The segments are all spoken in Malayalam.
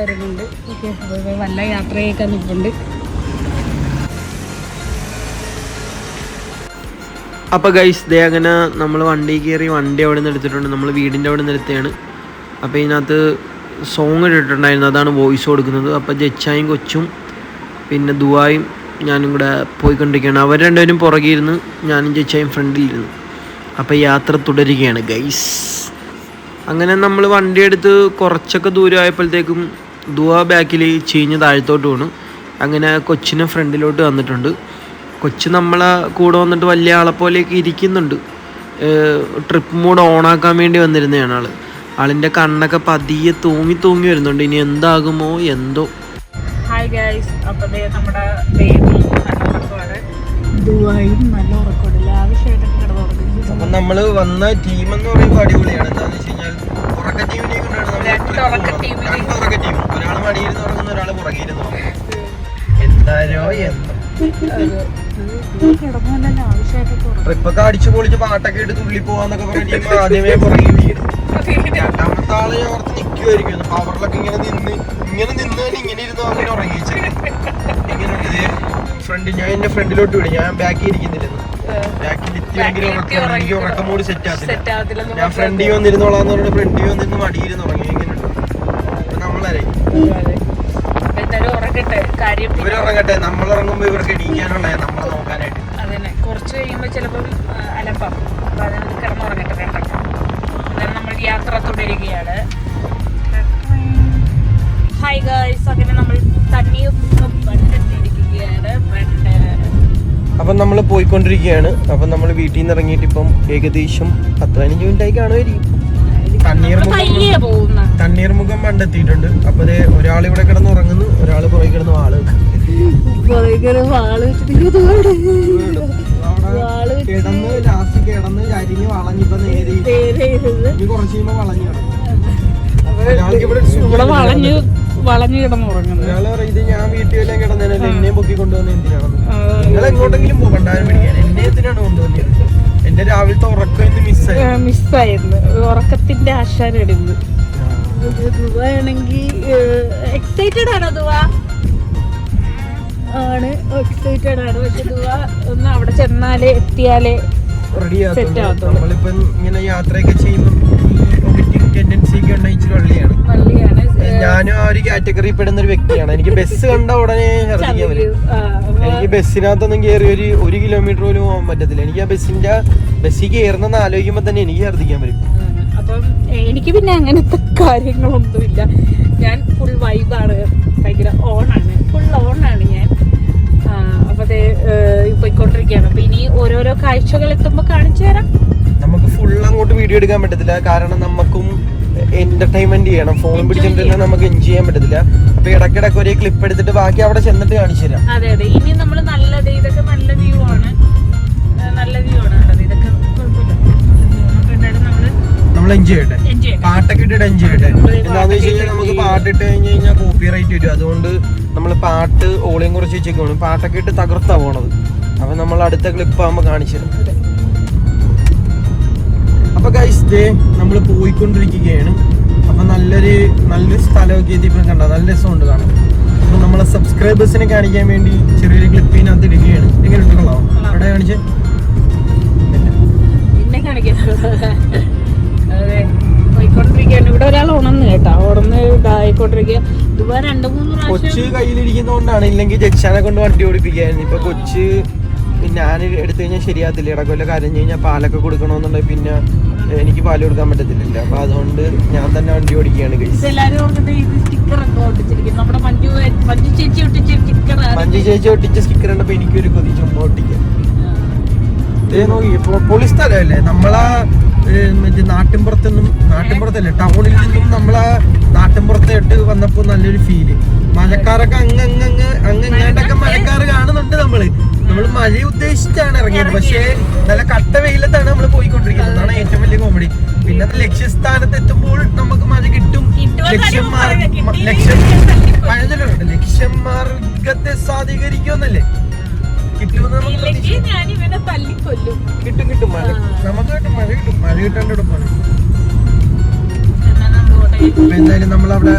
വരുന്നുണ്ട്. ഓക്കെ, വല്ല യാത്രയൊക്കെ നിൽപ്പുണ്ട്. അപ്പോൾ ഗൈസ് ദേ അങ്ങനെ നമ്മൾ വണ്ടി കയറി, വണ്ടി അവിടെ നിന്ന് എടുത്തിട്ടുണ്ട്. നമ്മൾ വീടിൻ്റെ അവിടെ നിന്ന് എടുത്തതാണ്. അപ്പോൾ ഇതിനകത്ത് സോങ് ഇട്ടിട്ടുണ്ടായിരുന്നു, അതാണ് വോയിസ് കൊടുക്കുന്നത്. അപ്പോൾ ജച്ചായും കൊച്ചും പിന്നെ ദുവായും ഞാനും കൂടെ പോയിക്കൊണ്ടിരിക്കുകയാണ്. അവർ രണ്ടുപേരും പുറകിരുന്ന്, ഞാനും ജച്ചായും ഫ്രണ്ടിലിരുന്നു. അപ്പോൾ യാത്ര തുടരുകയാണ് ഗൈസ്. അങ്ങനെ നമ്മൾ വണ്ടി എടുത്ത് കുറച്ചൊക്കെ ദൂരം ആയപ്പോഴത്തേക്കും ദുവാ ബാക്കിൽ ചീഞ്ഞ് താഴത്തോട്ട് വീണു. അങ്ങനെ കൊച്ചിനെ ഫ്രണ്ടിലോട്ട് വന്നിട്ടുണ്ട്. കൊച്ച് നമ്മളെ കൂടെ വന്നിട്ട് വലിയ ആളെപ്പോലെയൊക്കെ ഇരിക്കുന്നുണ്ട്. ട്രിപ്പ് മോഡ് ഓണാക്കാൻ വേണ്ടി വന്നിരുന്നതാണ് ആളിൻ്റെ കണ്ണൊക്കെ പതിയെ തൂങ്ങി വരുന്നുണ്ട്. ഇനി എന്താകുമോ എന്തോ. ഹായ് ഗൈസ്, അപ്പോൾ നമ്മുടെ ബേബി ദുബായും നല്ല ഉറക്കമില്ല, ആവശ്യമായിട്ടൊക്കെ കിടന്നുറങ്ങുന്നത്. അപ്പം നമ്മൾ വന്ന ടീം എന്ന് പറയുമ്പോൾ അടിപൊളിയാണ്. എന്താണെന്ന് വെച്ച് കഴിഞ്ഞാൽ ഉറക്ക ടീമിനെ കൊണ്ടാണ് ഒരാൾ മടിയിരുന്ന് ഉറങ്ങുന്ന, ഒരാൾ പുറകിരുന്ന് ഉറങ്ങുന്നു. എന്തായാലോ എന്തോ ട്രിപ്പൊക്കെ അടിച്ചു പൊളിച്ച് പാട്ടൊക്കെ ഇട്ട് തുള്ളി പോവാന്നൊക്കെ പറഞ്ഞ ആദ്യമേ പുറകെ വീട്. രണ്ടാമത്തെ ആള് ഓർത്ത് നിൽക്കുമായിരിക്കും. പവറിലൊക്കെ ഇങ്ങനെ നിന്ന് ഇങ്ങനെ ഇരുന്ന് അങ്ങനെ ഉറങ്ങിച്ചു. ഇങ്ങനെ ഫ്രണ്ട്, ഞാൻ എന്റെ ഫ്രണ്ടിലോട്ട് വിടും. ഞാൻ ബാക്കിൽ ഇരിക്കുന്നില്ലെന്ന്. ബാക്കിൽ എത്തിയെങ്കിലും എനിക്ക് ഉറക്കം മൂടി സെറ്റ് ആകത്തില്ല. ഞാൻ ഫ്രണ്ടിൽ വന്നിരുന്നോളാന്ന് പറഞ്ഞ ഫ്രണ്ടിൽ വന്നിരുന്ന് മടിയിരുന്ന് ഉറങ്ങി. എങ്ങനെയുണ്ട് നമ്മളെ ഇവരുറങ്ങട്ടെ, നമ്മളിറങ്ങുമ്പോ ഇവർക്ക് ഇടിക്കാനുള്ള നമ്മളെ നോക്കാനായിട്ട്. അതന്നെ, കുറച്ച് കഴിയുമ്പോ ചിലപ്പം അലപ്പം. അപ്പൊ അതിന് കിടന്നുറങ്ങട്ടെ രണ്ടെണ്ണം. അതായത് നമ്മൾ യാത്ര തുടരുകയാണ്. ഹായ് ഗൈസ്, അങ്ങനെ നമ്മൾ തണ്ണീർമുക്കം ബണ്ടെത്തിയിരിക്കുകയാണ്. അപ്പം നമ്മൾ പോയിക്കൊണ്ടിരിക്കുകയാണ്. അപ്പം നമ്മൾ വീട്ടിൽ നിന്ന് ഇറങ്ങിയിട്ട് ഇപ്പം ഏകദേശം 10-15 മിനിറ്റ് ആയി കാണുമായിരിക്കും. തണ്ണീർമുഖം ബണ്ടെത്തിയിട്ടുണ്ട്. അപ്പൊ ഒരാൾ ഇവിടെ കിടന്ന് ഉറങ്ങുന്നു, ഒരാൾ പുറകെ കിടന്ന് വാള് കിടന്ന് ലാസ്റ്റ് കിടന്ന് ചരിഞ്ഞ് വളഞ്ഞിപ്പോ നേരെ കുറച്ച് കഴിയുമ്പോ വളഞ്ഞു വളഞ്ഞു കിടന്നുറങ്ങുന്നു. ഒരാൾ പറയും ഇത് ഞാൻ വീട്ടിലെല്ലാം കിടന്നേനല്ലേ, എന്നെയും പൊക്കി കൊണ്ടുവന്ന എന്തിനാണെന്ന്. നിങ്ങൾ എങ്ങോട്ടെങ്കിലും പോകണ്ടാരും പിടിക്കാൻ, എന്നെ എന്തിനാണ് കൊണ്ടുവന്നത്? എന്റെ രാവിലത്തെ ഉറക്കം ഇന്ന് മിസ്സായിരുന്നു. ഉറക്കത്തിന്റെ ആശാനെടുന്ന്. ദുബായാണെങ്കിൽ എക്സൈറ്റഡ് ആണോ? ദുബാ ആണ്, എക്സൈറ്റഡ് ആണ്. പക്ഷെ ദുബാ ഒന്ന് അവിടെ ചെന്നാലേ എത്തിയാലേ സെറ്റ് ആവത്തുള്ളൂ. നമ്മളിപ്പം ഇങ്ങനെ യാത്രയൊക്കെ ചെയ്യുമ്പോൾ ടെൻഡൻസി ഒക്കെ ഉണ്ടെങ്കിൽ ഇച്ചിരി വള്ളിയാണ്. ഞാനും ആ ഒരു കാറ്റഗറി പെടുന്ന ഒരു വ്യക്തിയാണ്. എനിക്ക് ബസ് കണ്ട ഉടനെ ഛർദ്ദിക്കാൻ വരും. എനിക്ക് ബസ്സിനകത്തൊന്നും കയറി 1 കിലോമീറ്റർ പോലും പോകാൻ പറ്റത്തില്ല. എനിക്ക് ആ ബസ്സിൽ കയറുന്നെന്ന് ആലോചിക്കുമ്പോൾ തന്നെ എനിക്ക് ഛർദ്ദിക്കാൻ വരും. അപ്പം എനിക്ക് പിന്നെ അങ്ങനത്തെ കാര്യങ്ങളൊന്നുമില്ല. ഞാൻ ഫുൾ വൈബാണ്, ഭയങ്കര ഓണാണ്, ഫുൾ ഓണാണ് ഞാൻ. അപ്പൊ അത് പോയിക്കൊണ്ടിരിക്കുകയാണ്. അപ്പൊ ഇനി ഓരോരോ കാഴ്ചകൾ എത്തുമ്പോൾ കാണിച്ചു തരാം. നമുക്ക് ഫുൾ അങ്ങോട്ട് വീഡിയോ എടുക്കാൻ പറ്റത്തില്ല, കാരണം നമുക്കും എന്റർടൈൻമെന്റ് ചെയ്യണം. ഫോൺ പിടിച്ചിട്ടുണ്ടെങ്കിൽ നമുക്ക് എൻജോയ് ചെയ്യാൻ പറ്റത്തില്ല. അപ്പൊ ഇടയ്ക്കിടയ്ക്ക് ഒരേ ക്ലിപ്പ് എടുത്തിട്ട് ബാക്കി അവിടെ ചെന്നിട്ട് കാണിച്ചു തരാം. അതെ അതെ, ഇനി നമ്മൾ നല്ലത്, ഇതൊക്കെ നല്ല വ്യൂ ആണ്, നല്ല വ്യൂ ആണ്. ഇതൊക്കെ നമ്മൾ എൻജോയ് ചെയ്യട്ടെ, പാട്ടൊക്കെ ഇട്ടിട്ട് എൻജോയ് ചെയ്യട്ടെ. എന്താണെന്ന് വെച്ച് കഴിഞ്ഞാൽ നമുക്ക് പാട്ടിട്ട് കഴിഞ്ഞാൽ കോപ്പി റൈറ്റ് വരും. അതുകൊണ്ട് നമ്മൾ പാട്ട് ഓളിയും കുറച്ച് വെച്ചേക്കാണ്. പാട്ടൊക്കെ ഇട്ട് തകർത്താ പോണത്. അപ്പൊ നമ്മൾ അടുത്ത ക്ലിപ്പ് ആകുമ്പോൾ കാണിച്ചു തരാം. അപ്പൊ ഗൈസ് ദേ നമ്മൾ പോയിക്കൊണ്ടിരിക്കുകയാണ്. അപ്പൊ നല്ലൊരു സ്ഥലമൊക്കെ എത്തിയപ്പോൾ കണ്ട നല്ല രസമുണ്ട് കാണാൻ. അപ്പൊ നമ്മളെ സബ്സ്ക്രൈബേഴ്സിനെ കാണിക്കാൻ വേണ്ടി ചെറിയൊരു ക്ലിപ്പിനകത്ത് ഇടുകയാണ്. എങ്ങനെ കൊള്ളാവും? അവിടെ കാണിച്ചേ പോയിക്കൊണ്ടിരിക്കുകയാണ്. ഇവിടെ ഒരാൾ ഉണർന്ന് കേട്ടാ, ഉണർന്ന് ഇതായിക്കൊണ്ടിരിക്കുക. ദുബായ് 2-3 കൊച്ച് കയ്യിലിരിക്കുന്നതുകൊണ്ടാണ്, ഇല്ലെങ്കിൽ ജക്ഷാനെ കൊണ്ട് വണ്ടി ഓടിപ്പിക്കായിരുന്നു. ഇപ്പൊ കൊച്ച് ഞാൻ എടുത്തു കഴിഞ്ഞാൽ ശരിയാകത്തില്ല. ഇടക്കൊല്ല കരഞ്ഞു കഴിഞ്ഞാൽ പാലൊക്കെ കൊടുക്കണമെന്നുണ്ടെങ്കിൽ പിന്നെ എനിക്ക് പാല് കൊടുക്കാൻ പറ്റത്തില്ല. അപ്പൊ അതുകൊണ്ട് ഞാൻ തന്നെ വണ്ടി ഓടിക്കുകയാണ്. മഞ്ജു ചേച്ചി ഒട്ടിച്ച സ്റ്റിക്കർ ഉണ്ടപ്പോ എനിക്കൊരു കൊതി ചുമ്മാ ഒട്ടിക്കാൻ. പൊളി സ്ഥലമല്ലേ നമ്മളാ മറ്റേ നാട്ടിൻപുറത്തല്ലേ, ടൗണിൽ നിന്നും നമ്മളാ നാട്ടിൻപുറത്തോട്ട് വന്നപ്പോ നല്ലൊരു ഫീല്. മഴക്കാരൊക്കെ അങ്ങങ്ങാണ്ടൊക്കെ മഴക്കാറ് കാണുന്നുണ്ട്. നമ്മള് മഴ ഉദ്ദേശിച്ചാണ് ഇറങ്ങിയത്, പക്ഷേ നല്ല കട്ട വെയിലത്താണ് നമ്മൾ പോയിക്കൊണ്ടിരിക്കുന്നത്. അതാണ് ഏറ്റവും വലിയ കോമഡി. പിന്നെ ലക്ഷ്യസ്ഥാനത്ത് എത്തുമ്പോൾ നമുക്ക് മഴ കിട്ടും. ലക്ഷ്യമാർഗത്തെ സാധീകരിക്കുമെന്നല്ലേ, കിട്ടും മഴ. നമുക്ക് കിട്ടും, മഴ കിട്ടാണ്ട് ഇവിടെ പോകണം. അപ്പൊ എന്തായാലും നമ്മളവിടെ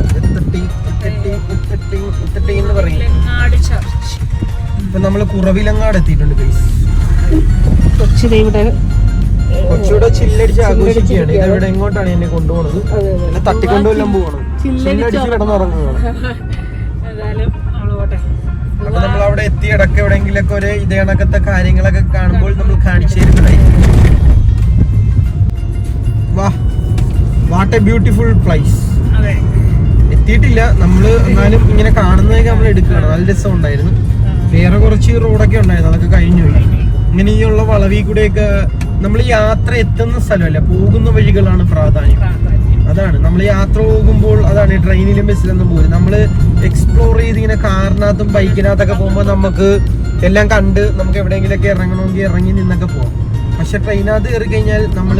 മുത്തട്ടി എന്ന് പറയും. കുറവിലങ്ങാട് ചർച്ച്. ഇപ്പൊ നമ്മള് കുറവിലങ്ങാട് എത്തിയിട്ടുണ്ട് ഗൈസ്. കൊച്ചിയുടെ ഇവിടെ കൊച്ചിയുടെ ചില്ലടിച്ച് ആഘോഷിക്കുകയാണ്. ഇതെവിടെ എങ്ങോട്ടാണ് എന്നെ കൊണ്ടുപോകുന്നത്? എന്നെ തട്ടിക്കൊണ്ടുവെല്ലാം പോകണം. ചില്ലടിച്ച് കിടന്നുറങ്ങുകയാണ്. ഏതായാലും നമ്മള് പോട്ടെ. അപ്പൊ നമ്മൾ അവിടെ എത്തി ഇടയ്ക്ക് എവിടെയെങ്കിലൊക്കെ ഒരു ഇതേ കണക്കത്തെ കാര്യങ്ങളൊക്കെ കാണുമ്പോൾ നമ്മൾ കാണിച്ചു തരുന്നതായിരിക്കും. വാ, വാട്ട് എ ബ്യൂട്ടിഫുൾ പ്ലേസ്. എത്തിയിട്ടില്ല നമ്മള്, എന്നാലും ഇങ്ങനെ കാണുന്നതൊക്കെ നമ്മൾ എടുക്കുകയാണ്. നല്ല രസം ഉണ്ടായിരുന്നു. വേറെ കുറച്ച് റോഡൊക്കെ ഉണ്ടായിരുന്നു, അതൊക്കെ കഴിഞ്ഞു പോയി. ഇങ്ങനെയുള്ള വളവിൽ കൂടെയൊക്കെ നമ്മൾ യാത്ര എത്തുന്ന സ്ഥലമല്ല, പോകുന്ന വഴികളാണ് പ്രാധാന്യം. അതാണ് നമ്മൾ യാത്ര പോകുമ്പോൾ, അതാണ് ട്രെയിനിലും ബസ്സിലൊന്നും പോലും നമ്മൾ എക്സ്പ്ലോർ ചെയ്ത് ഇങ്ങനെ കാറിനകത്തും ബൈക്കിനകത്തൊക്കെ പോകുമ്പോൾ നമുക്ക് എല്ലാം കണ്ട് നമുക്ക് എവിടെയെങ്കിലൊക്കെ ഇറങ്ങണമെങ്കിൽ ഇറങ്ങി നിന്നൊക്കെ പോകാം. പക്ഷെ ട്രെയിനകത്ത് കയറി കഴിഞ്ഞാൽ നമ്മൾ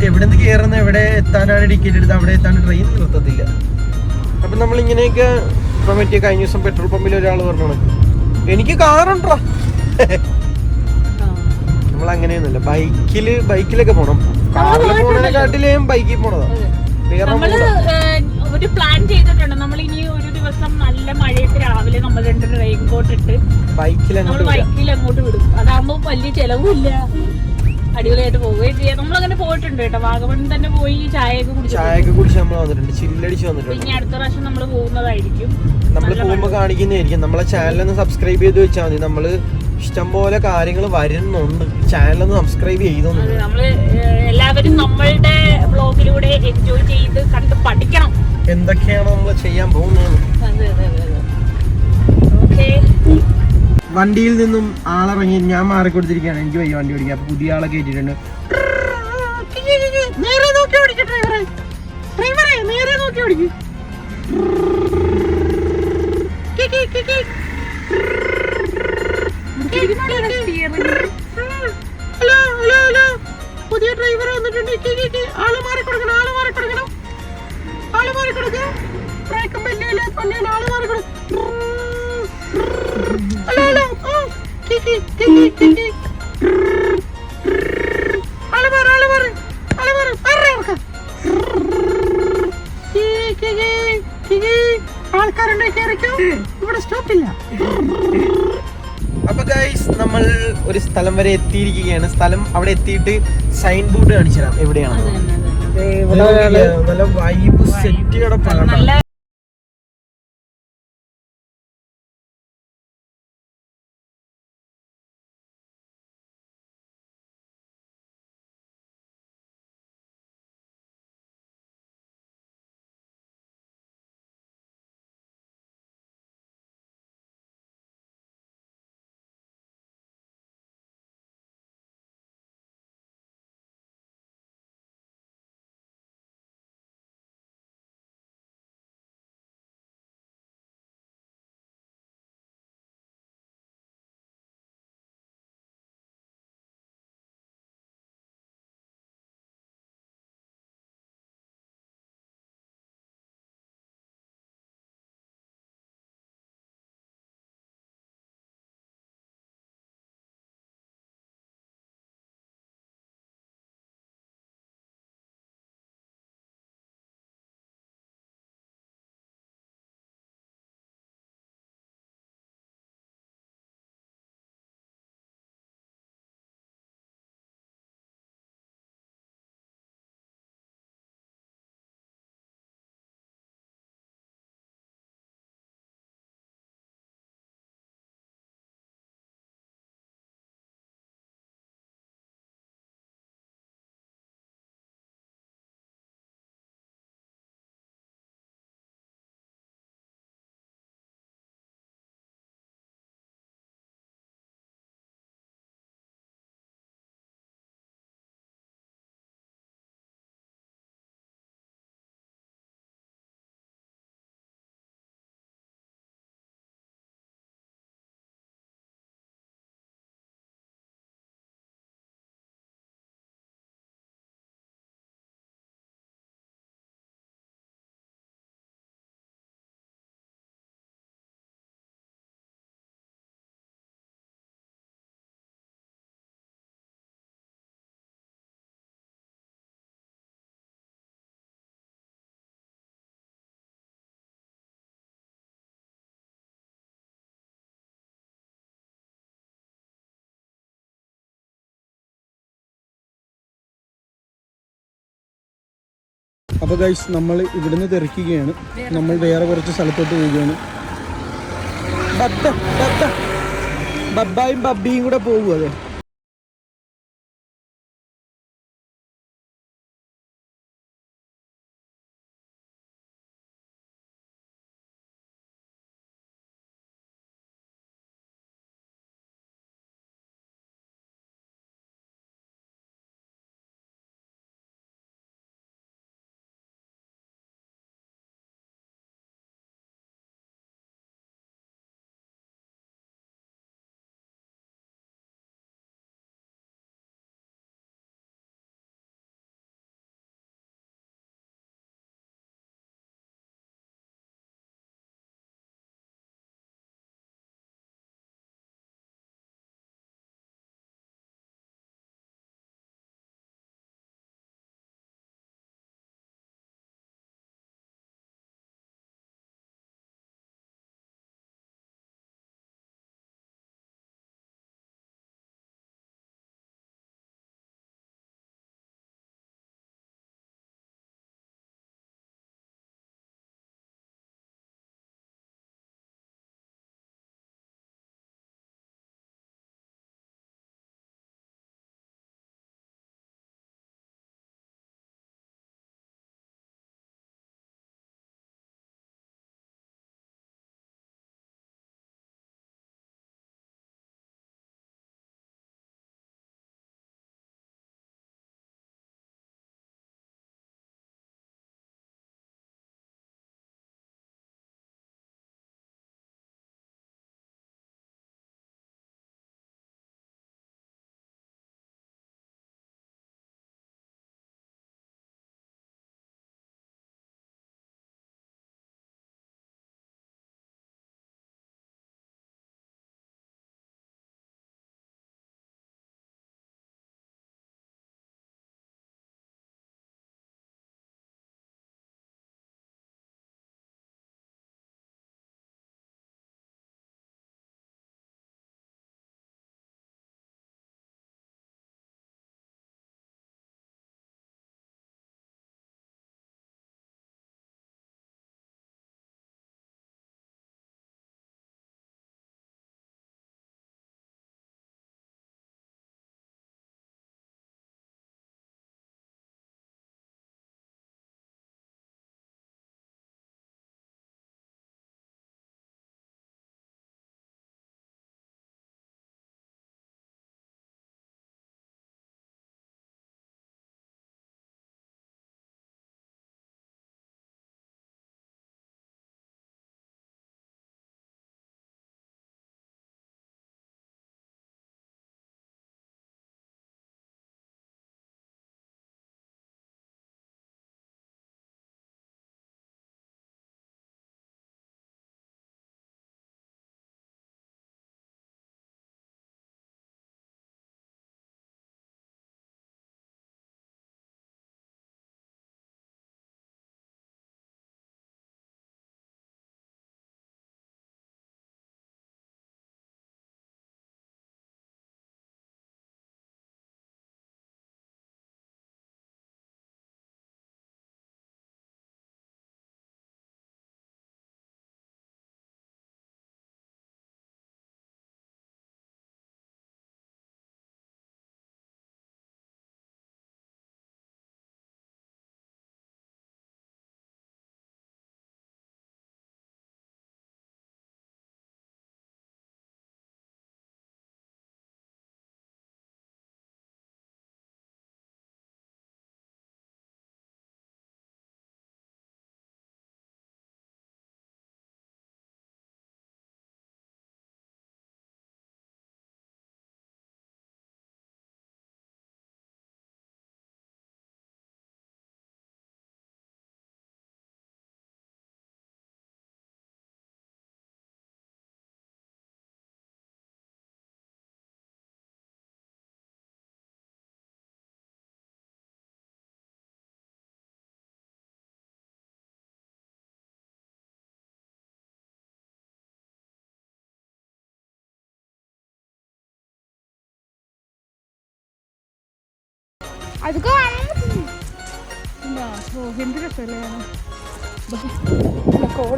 എവിടെ നിന്ന് കയറുന്ന എവിടെ എത്താനാണ് ടിക്കറ്റ് എടുത്ത് അവിടെ എത്താൻ ട്രെയിൻ നിർത്തത്തില്ല. അപ്പൊ നമ്മൾ ഇങ്ങനെയൊക്കെ ഇപ്പൊ പറ്റിയ കഴിഞ്ഞ ദിവസം പെട്രോൾ പമ്പിൽ ഒരാൾ പറഞ്ഞു എനിക്ക് കാറുണ്ടോ. നമ്മൾ അങ്ങനെയൊന്നുമില്ല, ബൈക്കിലൊക്കെ പോണം. കാറിൽ പോണതിനെക്കാട്ടിലും ബൈക്കിൽ പോണതാ. നമ്മള് ഒരു പ്ലാൻ ചെയ്തിട്ടുണ്ട്. നമ്മൾ ഇനി ഒരു ദിവസം നല്ല മഴയത്ത് രാവിലെ നമ്മൾ 2 റെയിൻ കോട്ട് ഇട്ട് ബൈക്കിൽ അങ്ങോട്ട് വിടും. അതാകുമ്പോ വലിയ ചെലവുമില്ല, അടിപൊളിയായിട്ട് പോവുകയും ചെയ്യാം. നമ്മളങ്ങനെ പോയിട്ടുണ്ട് കേട്ടോ. വാഗമൺ തന്നെ പോയി ചായയൊക്കെ കുടിച്ച് നമ്മൾ വന്നിട്ടുണ്ട്, ചില്ലടിച്ച് വന്നിട്ടുണ്ട്. ഇനി അടുത്ത പ്രാവശ്യം നമ്മൾ പോകുന്നതായിരിക്കും. നമ്മൾ പോകുമ്പോൾ കാണിക്കുന്നതായിരിക്കും. നമ്മളെ ചാനലൊന്ന് സബ്സ്ക്രൈബ് ചെയ്ത് വെച്ചാൽ മതി. നമ്മള് ഇഷ്ടംപോലെ കാര്യങ്ങൾ വരുന്നുണ്ട്. ചാനലൊന്ന് സബ്സ്ക്രൈബ് ചെയ്തോണ്ട് നമ്മള് എല്ലാവരും നമ്മളുടെ വ്ളോഗിലൂടെ എൻജോയ് ചെയ്ത് കണ്ട് പഠിക്കണം എന്തൊക്കെയാണ് നമ്മൾ ചെയ്യാൻ പോകുന്നത്. വണ്ടിയിൽ നിന്നും ആളിറങ്ങി ഞാൻ മാറിക്കൊടുത്തിരിക്കുകയാണ്. എനിക്ക് വയ്യ വണ്ടി ഓടിക്കാൻ. അപ്പൊ പുതിയ ആളെ കയറ്റിട്ടുണ്ട്. നേരെ നോക്കി ഓടിക്കും ഡ്രൈവറെ, നേരെ നോക്കി ഓടിക്കും. ഹലോ ഹലോ ഹലോ, പുതിയ ഡ്രൈവർ വന്നിട്ടുണ്ട്. ആള് മാറിക്കൊടുക്കണം, ആള് മാറിക്കൊടുക്കണം, ആള് മാറിക്കൊടുക്കുക. ബ്രേക്കും വലിയ ആള് മാറിക്കൊടുക്കും. ഹലോ ഹലോ, ആൾക്കാരുണ്ട്, കയറിക്കോ, ഇവിടെ സ്റ്റോപ്പില്ല. അപ്പൊ ഗൈസ് നമ്മൾ ഒരു സ്ഥലം വരെ എത്തിയിരിക്കുകയാണ്. സ്ഥലം അവിടെ എത്തിയിട്ട് സൈൻ ബോർഡ് കാണിച്ചു തരാം എവിടെയാണ്. നല്ല വൈബ് സെറ്റ് കിടപ്പാണ്. അപ്പോൾ ഗൈസ് നമ്മൾ ഇവിടുന്ന് തെറിക്കുകയാണ്. നമ്മൾ വേറെ കുറച്ച് സ്ഥലത്തോട്ട് പോവുകയാണ്. ബബ്ബായും ബബ്ബിയും കൂടെ പോകും. അതെ, അതൊക്കെ ഓ എന്ത് രസമല്ലേ കോട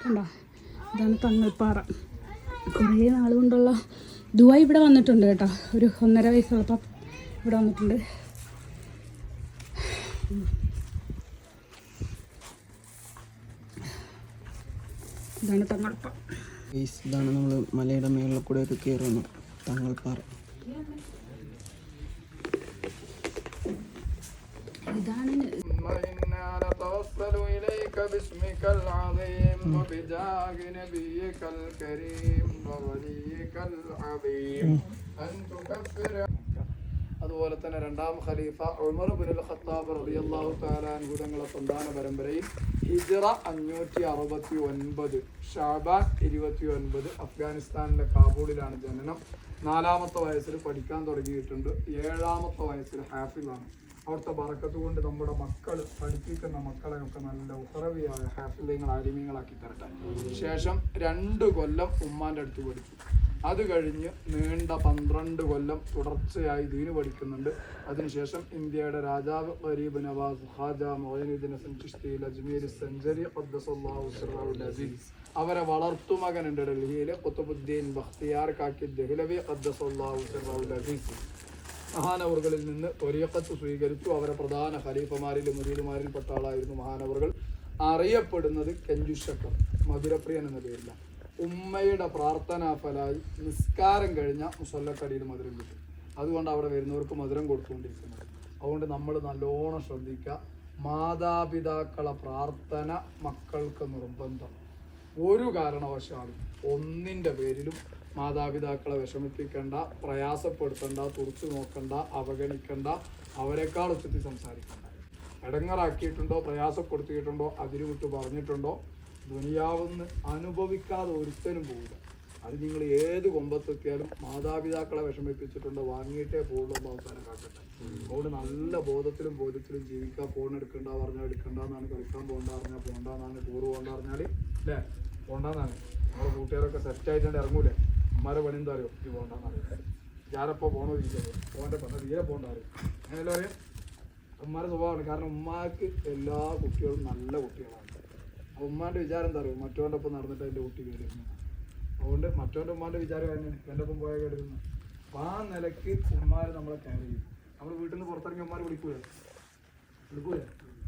കണ്ടോ, ഇതാണ് തങ്ങൾപ്പാറ. കുറേ നാൾ കൊണ്ടുള്ള ദുബായ് ഇവിടെ വന്നിട്ടുണ്ട് കേട്ടോ. ഒരു 1.5 വയസ്സുള്ളപ്പം ഇവിടെ വന്നിട്ടുണ്ട്. ഇതാണ് തങ്ങൾപ്പാറ. ഇതാണ് നമ്മൾ മലയുടെ മേളിൽ കൂടെ ഒക്കെ കയറുന്നു തങ്ങൾപ്പാറ. ഇതാണ് അതുപോലെ തന്നെ രണ്ടാം ഖലീഫ ഉമർ ഇബ്നുൽ ഖത്താബ് റളിയല്ലാഹു തആല അൻഹു തങ്ങളുടെ സന്താന പരമ്പരയിൽ ഹിജ്റ 569 ഷാബാൻ 29 അഫ്ഗാനിസ്ഥാനിലെ കാബൂളിലാണ് ജനനം. 4-ാമത്തെ വയസ്സിൽ പഠിക്കാൻ തുടങ്ങിയിട്ടുണ്ട്. 7-ാമത്തെ വയസ്സിൽ ഹാഫിളാണ്. അവിടുത്തെ ബറക്കത്ത് കൊണ്ട് നമ്മുടെ മക്കൾ പഠിപ്പിക്കുന്ന മക്കളെയൊക്കെ നല്ല ഉഹറവിയായ ഹാഫിളീങ്ങൾ ആലിമീങ്ങളാക്കി തരട്ടെ. ശേഷം 2 കൊല്ലം ഉമ്മാൻ്റെ അടുത്ത് പഠിച്ചു. അത് കഴിഞ്ഞ് നീണ്ട 12 കൊല്ലം തുടർച്ചയായി ദീന് പഠിക്കുന്നുണ്ട്. അതിനുശേഷം ഇന്ത്യയുടെ രാജാവ് ഗരീബ് നവാസ് ഖാജ മൊയ്നുദ്ദീൻ ഹസൻ ചിശ്തി അജ്മീരി സെഞ്ചുറി ഖദ്ദസല്ലാഹു സിർറഹുൽ അസീസ് അവരെ വളർത്തുമകനുണ്ട് ഡൽഹിയിലെ ഖുതുബുദ്ദീൻ ബഖ്തിയാർ കാക്കി ദഹ്ലവി ഖദ്ദസല്ലാഹു സിർറഹുൽ അസീസ് മഹാനവറുകളിൽ നിന്ന് ത്വരീഖത്ത് സ്വീകരിച്ചു. അവരെ പ്രധാന ഖലീഫമാരിലും മുരീദുമാരിൽപ്പെട്ട ആളായിരുന്നു മഹാനവറുകൾ. അറിയപ്പെടുന്നത് കെഞ്ചുഷക്കർ, മധുരപ്രിയൻ എന്ന പേരിലാണ്. ഉമ്മയുടെ പ്രാർത്ഥനാ ഫലമായി നിസ്കാരം കഴിഞ്ഞ മുസല്ലക്കടിയിൽ മധുരം കിട്ടും. അതുകൊണ്ട് അവിടെ വരുന്നവർക്ക് മധുരം കൊടുത്തുകൊണ്ടിരിക്കുന്നത്. അതുകൊണ്ട് നമ്മൾ നല്ലോണം ശ്രദ്ധിക്കുക. മാതാപിതാക്കളെ പ്രാർത്ഥന മക്കൾക്ക് നിർബന്ധം. ഒരു കാരണവശാലും ഒന്നിൻ്റെ പേരിലും മാതാപിതാക്കളെ വിഷമിപ്പിക്കേണ്ട, പ്രയാസപ്പെടുത്തണ്ട, തുറച്ചു നോക്കണ്ട, അവഗണിക്കണ്ട, അവരെക്കാൾ ഉച്ചത്തിൽ സംസാരിക്കണ്ട. ഇടങ്ങറാക്കിയിട്ടുണ്ടോ, പ്രയാസപ്പെടുത്തിയിട്ടുണ്ടോ, അതിരുവിട്ട് പറഞ്ഞിട്ടുണ്ടോ, ദുനിയാവെന്ന് അനുഭവിക്കാതെ ഒരുത്തനും പോകില്ല. അത് നിങ്ങൾ ഏത് കൊമ്പത്തെത്തിയാലും മാതാപിതാക്കളെ വിഷമിപ്പിച്ചിട്ടുണ്ടോ വാങ്ങിയിട്ടേ പോകുള്ളൂ. അവസാനം കാട്ടട്ടെ. അതുകൊണ്ട് നല്ല ബോധത്തിലും ബോധ്യത്തിലും ജീവിക്കുക. ഫോൺ എടുക്കണ്ട പറഞ്ഞാൽ എടുക്കണ്ട എന്നാണ്, കളിക്കാൻ പോകണ്ട പറഞ്ഞാൽ പോകണ്ടെന്നാണ്, ടൂറ് പോകണ്ട പറഞ്ഞാൽ അല്ലേ പോകണ്ടെന്നാണ്. നമ്മുടെ കൂട്ടുകാരൊക്കെ സെറ്റായിട്ടുണ്ട് ഇറങ്ങൂലേ. അമ്മമാരെ പണി എന്താ അറിയോ, ഇത് പോകണ്ടെന്നറിയാം. ഞാനപ്പോൾ പോകണോ ഇരിക്കുന്നത് പോകേണ്ട പറഞ്ഞാൽ തീരെ പോകണ്ട അറിയും. അങ്ങനെയല്ല അറിയാം. ഉമ്മാരുടെ സ്വഭാവമാണ്. കാരണം ഉമ്മാക്ക് എല്ലാ കുട്ടികളും നല്ല കുട്ടികളാണ്. ഉമ്മാൻ്റെ വിചാരം എന്താ അറിയും, മറ്റവൻ്റെ ഒപ്പം നടന്നിട്ട് എൻ്റെ കുട്ടി കയറുന്നു. അതുകൊണ്ട് മറ്റവൻ്റെ ഉമ്മാൻ്റെ വിചാരം തന്നെയാണ് എൻ്റെ ഒപ്പം പോയാൽ കയറുന്നത്. അപ്പം ആ നിലയ്ക്ക് ഉമ്മാർ നമ്മളെ കെയർ ചെയ്യും. നമ്മൾ വീട്ടിൽ നിന്ന് പുറത്തിറങ്ങി ഉമ്മാർ വിളിക്കൂലേ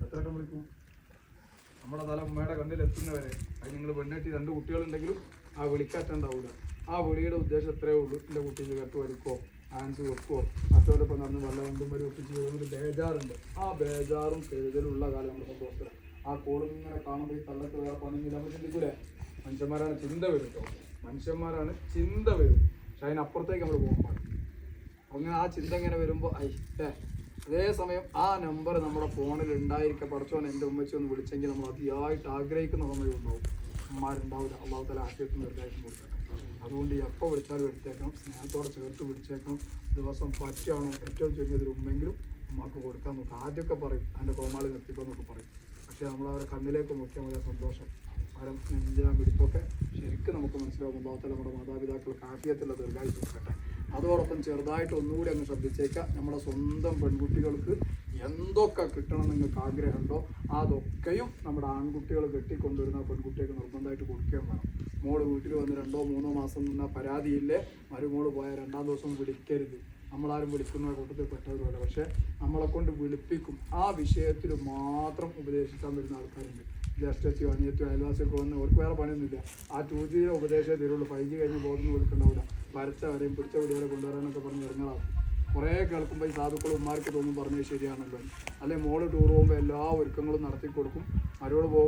എത്ര വട്ടം വിളിക്കും? നമ്മുടെ തല ഉമ്മയുടെ കണ്ണിൽ എത്തുന്നവരെ. അത് നിങ്ങൾ പെണ്ണെട്ടി 2 കുട്ടികളുണ്ടെങ്കിലും ആ വിളിക്കാറ്റുണ്ടാവില്ല. ആ വിളിയുടെ ഉദ്ദേശം എത്രയേ ഉള്ളൂ, എൻ്റെ കുട്ടീൻ്റെ കെട്ട് വലിക്കോ, ആൻസ് വെക്കുവോ, മറ്റവരൊപ്പം നടന്ന് വല്ല വണ്ടും വരെ ഒപ്പിച്ച് ഒരു ബേജാറുണ്ട്. ആ ബേജാറും കരുതലുള്ള കാലം നമ്മൾ സന്തോഷത്തിലാണ്. ആ കോളും ഇങ്ങനെ കാണുമ്പോൾ ഈ തള്ളക്ക് വേറെ പണിയെങ്കിൽ നമ്മൾ ചിന്തിക്കൂലേ. മനുഷ്യന്മാരാണ് ചിന്ത വരും കേട്ടോ, മനുഷ്യന്മാരാണ് ചിന്ത വരും. പക്ഷെ അതിനപ്പുറത്തേക്ക് നമ്മൾ പോകാൻ പാടില്ല. അങ്ങനെ ആ ചിന്ത ഇങ്ങനെ വരുമ്പോൾ അതേസമയം ആ നമ്പർ നമ്മുടെ ഫോണിൽ ഉണ്ടായിരിക്കുക. പഠിച്ചോൻ എൻ്റെ ഉമ്മച്ചി ഒന്ന് വിളിച്ചെങ്കിൽ നമ്മൾ അതിയായിട്ട് ആഗ്രഹിക്കുന്ന സമയം ഉണ്ടാവും. അമ്മമാരുണ്ടാവില്ല. അള്ളാഹു തആല ആഫിയത്തും ദീർഘായുസ്സും കൊടുക്കണം. അതുകൊണ്ട് എപ്പോൾ വിളിച്ചാലും എടുത്തേക്കണം, സ്നേഹത്തോടെ ചേർത്ത് വിളിച്ചേക്കണം. ദിവസം പറ്റുകയാണോ ഏറ്റവും ചുരുങ്ങിയതൊരു ഉമ്മെങ്കിലും ഉമ്മാക്ക് കൊടുക്കാൻ നോക്കുക. ആദ്യമൊക്കെ പറയും എൻ്റെ കോമാളി നിർത്തിക്കോന്നൊക്കെ പറയും. പക്ഷേ നമ്മളവരെ കണ്ണിലേക്ക് നോക്കിയാൽ മതി സന്തോഷം. അവരെ നെഞ്ചിനാൻ പിടിപ്പൊക്കെ ശരിക്കും നമുക്ക് മനസ്സിലാവും. അല്ലാഹു തആല നമ്മുടെ മാതാപിതാക്കൾക്ക് ആഫിയത്തുള്ള ദീർഘായുസ്സും കൊടുക്കട്ടെ. അതോടൊപ്പം ചെറുതായിട്ട് ഒന്നുകൂടി അങ്ങ് ശ്രദ്ധിച്ചേക്കാം. നമ്മുടെ സ്വന്തം പെൺകുട്ടികൾക്ക് എന്തൊക്കെ കിട്ടണം നിങ്ങൾക്ക് ആഗ്രഹമുണ്ടോ അതൊക്കെയും നമ്മുടെ ആൺകുട്ടികൾ കെട്ടിക്കൊണ്ടുവരുന്ന പെൺകുട്ടികൾക്ക് നിർബന്ധമായിട്ട് കൊടുക്കുകയും വേണം. മോള് വീട്ടിൽ വന്ന് 2-3 മാസം നിന്ന പരാതിയില്ലേ, മരുമോള് പോയ 2-ാം ദിവസം വിളിക്കരുത്. നമ്മളാരും വിളിക്കുന്ന കൂട്ടത്തിൽ പെട്ടതുപോലെ. പക്ഷേ നമ്മളെ കൊണ്ട് വിളിപ്പിക്കും. ആ വിഷയത്തിൽ മാത്രം ഉപദേശിക്കാൻ വരുന്ന ആൾക്കാരുണ്ട്. ജ്യേഷ്ഠത്തിയോ അനിയത്തിയോ അയൽവാസിയൊക്കെ വന്ന് അവർക്ക് വേറെ പണിയൊന്നുമില്ല. ആ 2G ഉപദേശമേ തരുള്ളൂ. 5G കഴിഞ്ഞ് ബോധം വിളിക്കണ്ടാവില്ല. വരച്ച വരെയും പിടിച്ച വീടുകളെ കൊണ്ടുവരാനൊക്കെ പറഞ്ഞ് ഇറങ്ങാവും. കുറേ കേൾക്കുമ്പോൾ ഈ സാധുക്കൾ ഉമ്മാർക്ക് തോന്നും പറഞ്ഞത് ശരിയാണല്ലോ. അല്ലെങ്കിൽ മോള് ടൂർ പോകുമ്പോൾ എല്ലാ ഒരുക്കങ്ങളും നടത്തി കൊടുക്കും. മരോട് പോകും.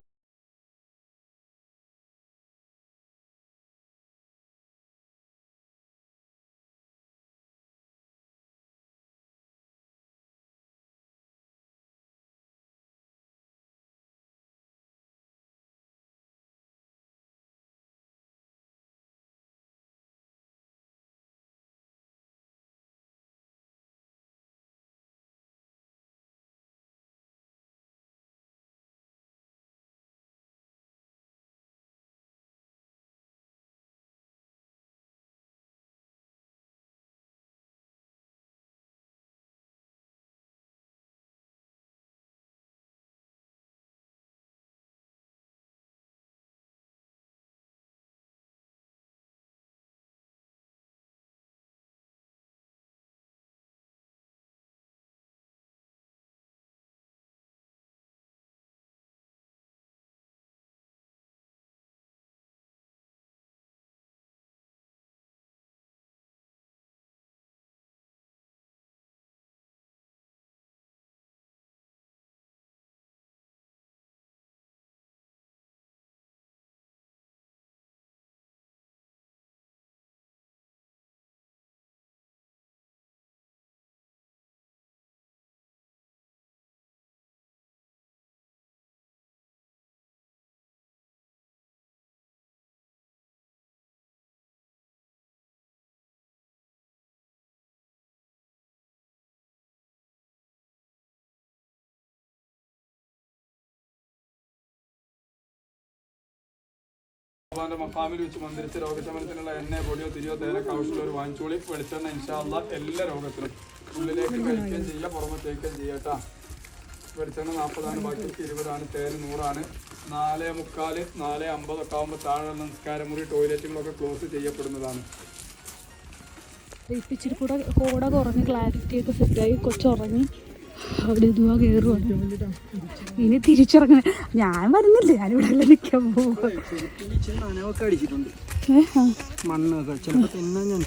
ബാബാന്റെ മഖാമിൽ വെച്ച് മന്ത്രിച്ച് രോഗശമനത്തിനുള്ള എണ്ണ പൊടിയോ തിരിയോ തേനൊക്കെ ആവശ്യമുള്ളവർ വാങ്ങിച്ചോളി. വെളിച്ചെണ്ണ ഇൻഷാ അല്ലാഹ് എല്ലാ രോഗത്തിനും ഉള്ളിലേക്ക് കഴിക്കുകയും ചെയ്യുക, പുറമെ തേക്കുകയും ചെയ്യട്ടാ. വെളിച്ചെണ്ണ 40 ബാക്കി 20, തേന് 100. 4:45, 4:50 ഒക്കെ ആകുമ്പോൾ താഴെ നമസ്കാരമുറി ടോയ്ലറ്റുകളൊക്കെ ക്ലോസ് ചെയ്യപ്പെടുന്നതാണ്. ഇച്ചിരി കൂടെ കോട കുറഞ്ഞ് ക്ലാരിറ്റി ഒക്കെ സെറ്റായി കൊച്ചുറങ്ങി അവിടെ ഇതുവാ കയറുവാണ്. ഇനി തിരിച്ചിറങ്ങണ ഞാൻ വരുന്നില്ല, ഞാനിവിടെ എല്ലാം നിൽക്കാൻ പോകും. മണ്ണൊക്കെ ചിലപ്പോൾ തിന്നാൻ ഞാൻ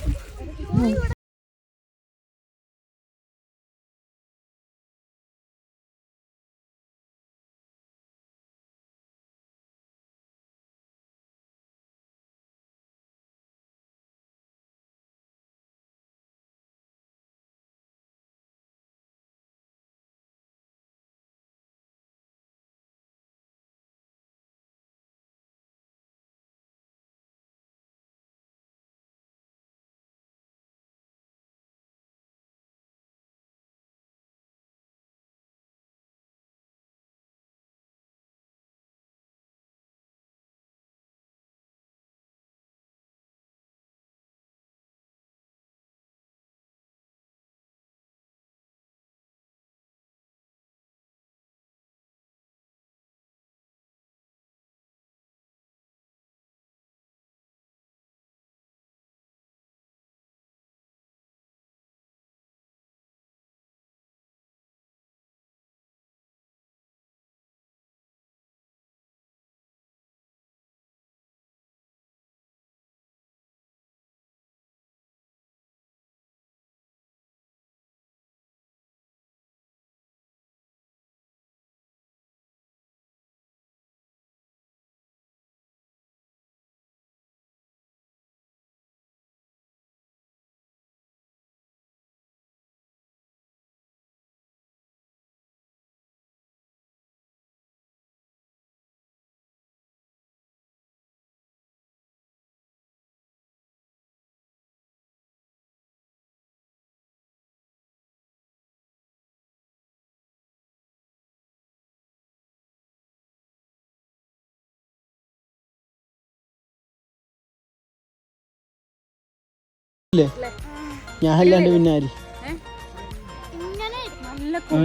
ഞാൻ അല്ലാണ്ട് പിന്നെ ആര്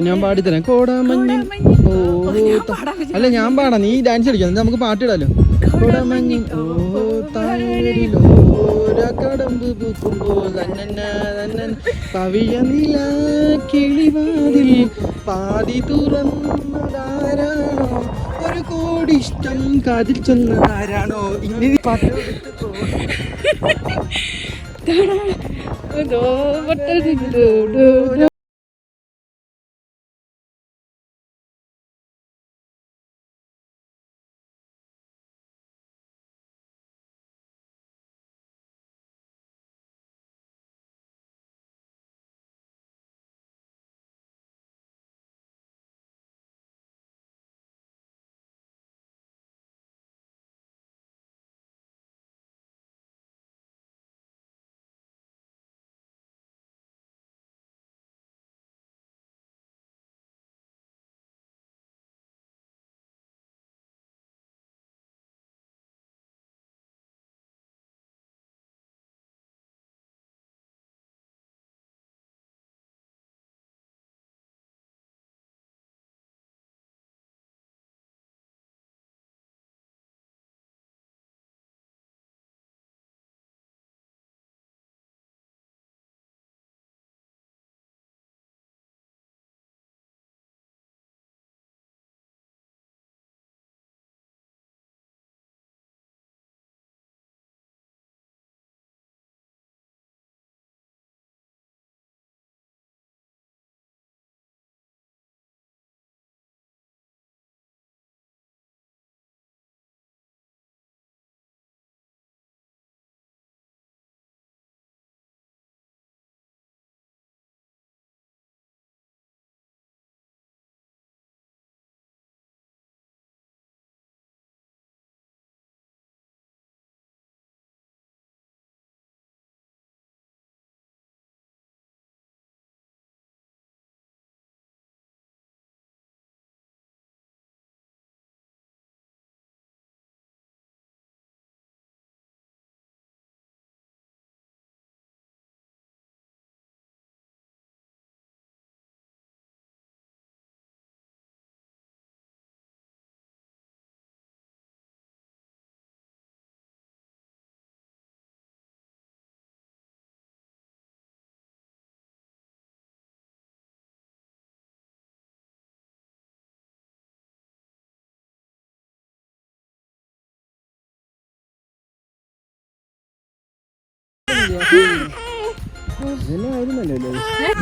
ഞാൻ പാടിത്തരാം. കോടാമഞ്ഞിൻ ഓ അല്ല ഞാൻ പാടാം, നീ ഡാൻസ് കളിക്കാം, നമുക്ക് പാട്ടിടാലോ. കോടാമഞ്ഞിൻ ഓ താഴോരക്കടമ്പ് പൂക്കുമ്പോൾ പവിഴ നില കിളിവാതിൽ പാതി തുറന്നതാരാണോ, ഒരു കോടിഷ്ടം കാതിൽ ചെന്നതാരാണോ, ഇങ്ങനെ പാട്ട്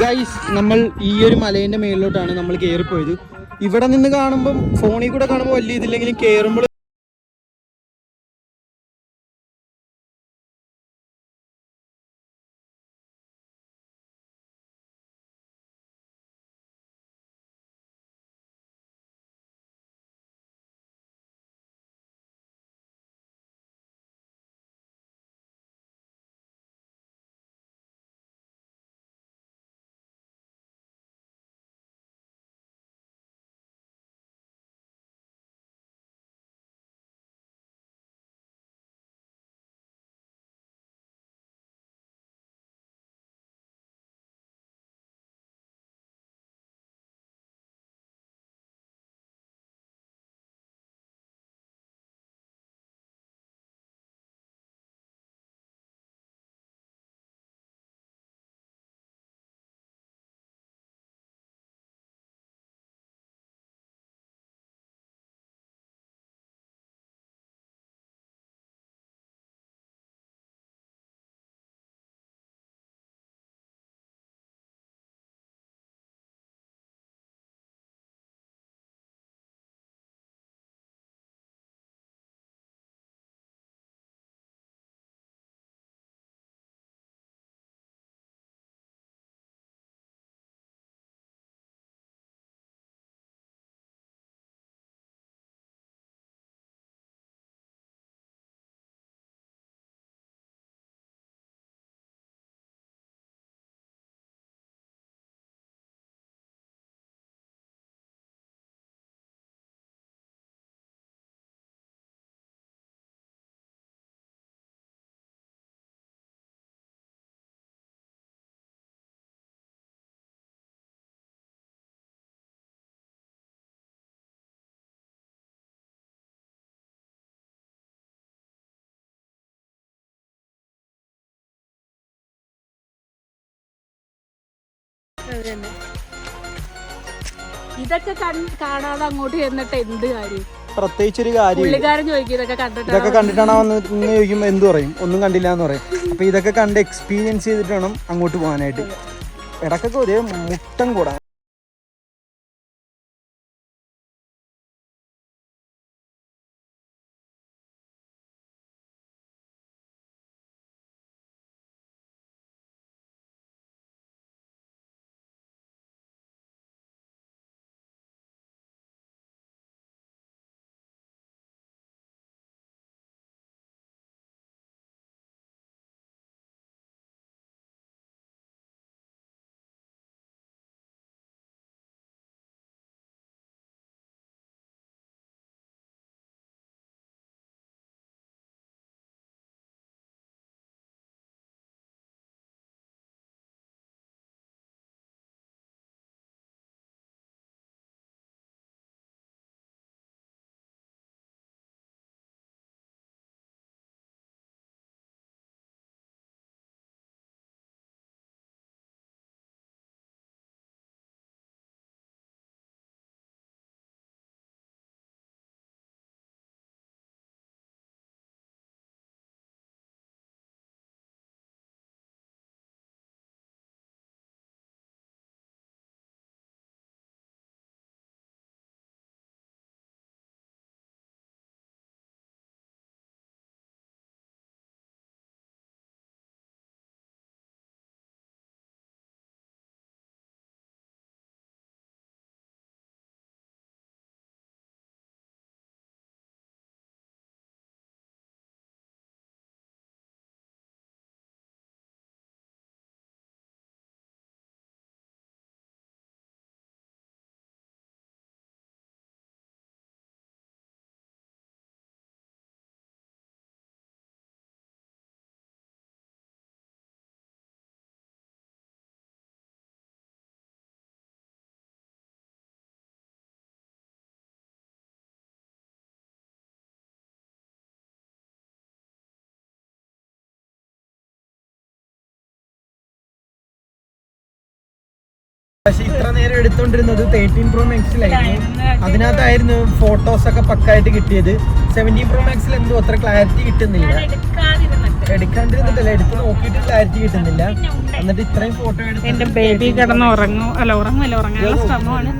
ഗൈസ്, നമ്മൾ ഈ ഒരു മലേന്റെ മേളിലോട്ടാണ് നമ്മൾ കയറിപ്പോയത്. ഇവിടെ നിന്ന് കാണുമ്പോൾ, ഫോണിൽ കൂടെ കാണുമ്പോൾ വലിയ ഇതില്ലെങ്കിലും കയറുമ്പോൾ ഇതൊക്കെ കാണാതെ അങ്ങോട്ട് ചെന്നിട്ട് എന്ത് കാര്യം? പ്രത്യേകിച്ചൊരു കാര്യം. പുള്ളിക്കാരൻ ചോദിക്കും ഇതൊക്കെ കണ്ടിട്ടാണോ എന്ന് ചോദിക്കുമ്പോൾ എന്ത് പറയും? ഒന്നും കണ്ടില്ല എന്ന് പറയും. അപ്പൊ ഇതൊക്കെ കണ്ട് എക്സ്പീരിയൻസ് ചെയ്തിട്ട് വേണം അങ്ങോട്ട് പോകാനായിട്ട്. ഇടക്കൊക്കെ ഒരേ മുട്ടം കൂടാ. പക്ഷെ ഇത്ര നേരം എടുത്തോണ്ടിരുന്നത് 13 Pro Maxലായിരുന്നു. അതിനകത്തായിരുന്നു ഫോട്ടോസ് ഒക്കെ പക്കായിട്ട് കിട്ടിയത്. 17 Pro Maxൽ എന്തോ അത്ര ക്ലാരിറ്റി കിട്ടുന്നില്ല. എടുക്കാണ്ടിരുന്നിട്ടല്ല, എടുത്ത് നോക്കിയിട്ട് ക്ലാരിറ്റി കിട്ടുന്നില്ല. എന്നിട്ട് ഇത്രയും ഫോട്ടോ എടുത്ത് എന്റെ ബേബി കിടന്ന് ഉറങ്ങാനുള്ള ശ്രമമാണ്.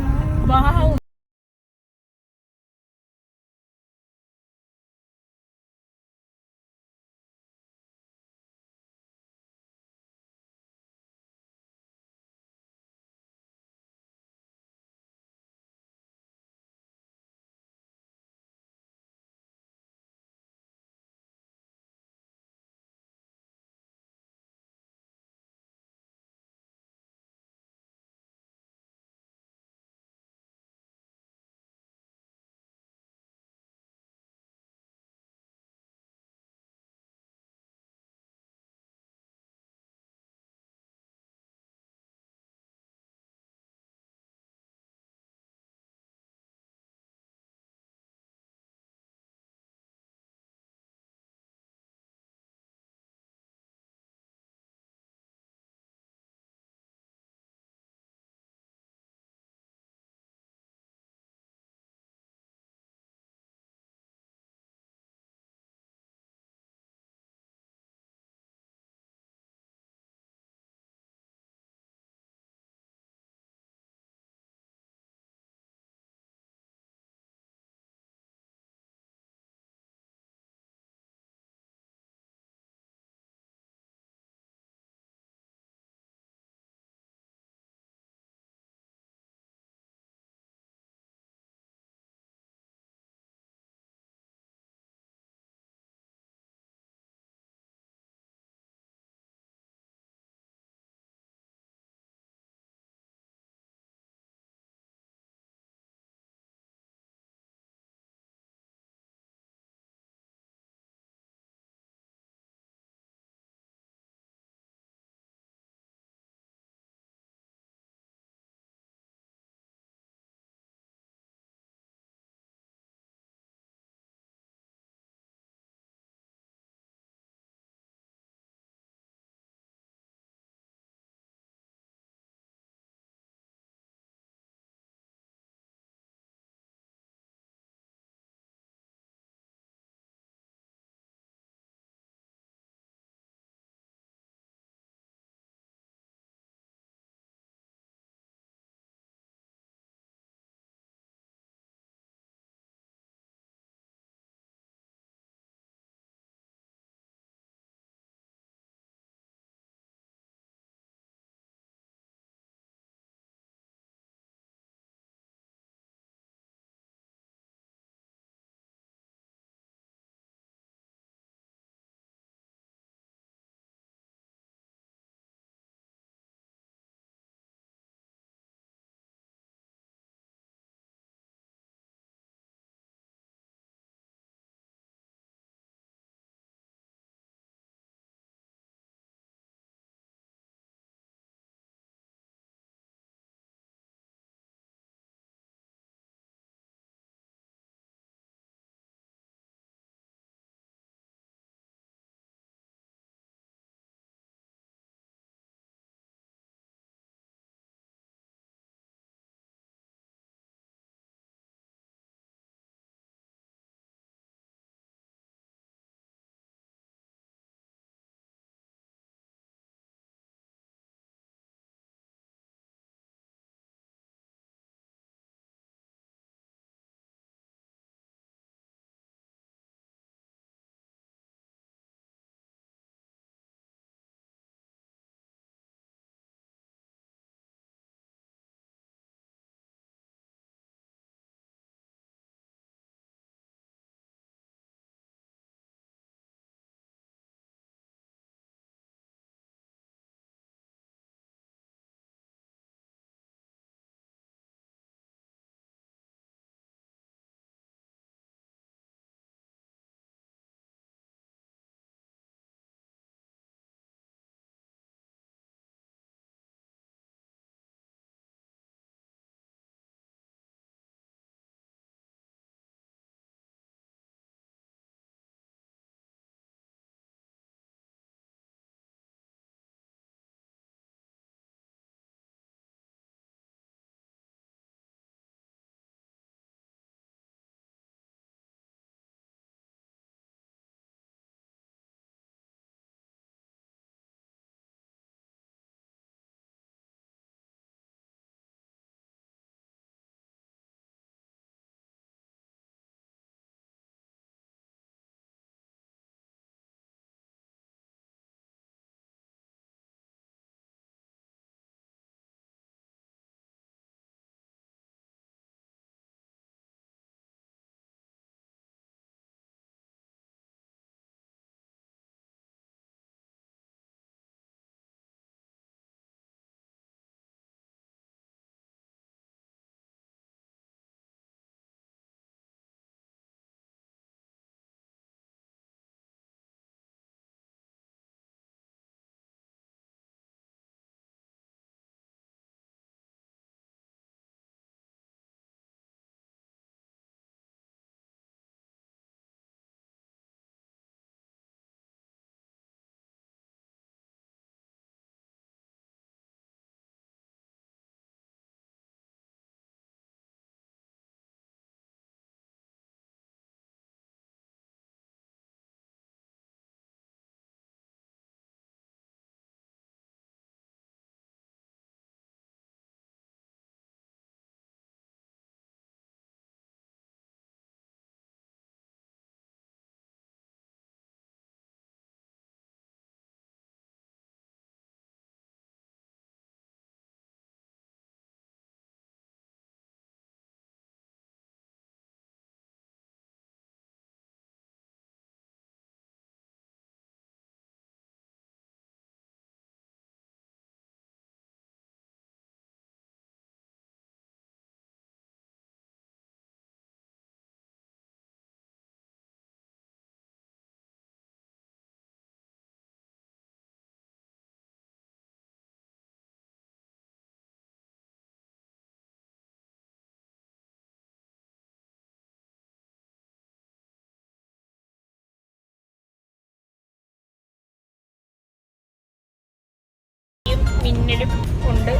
മിന്നലും ഉണ്ട്.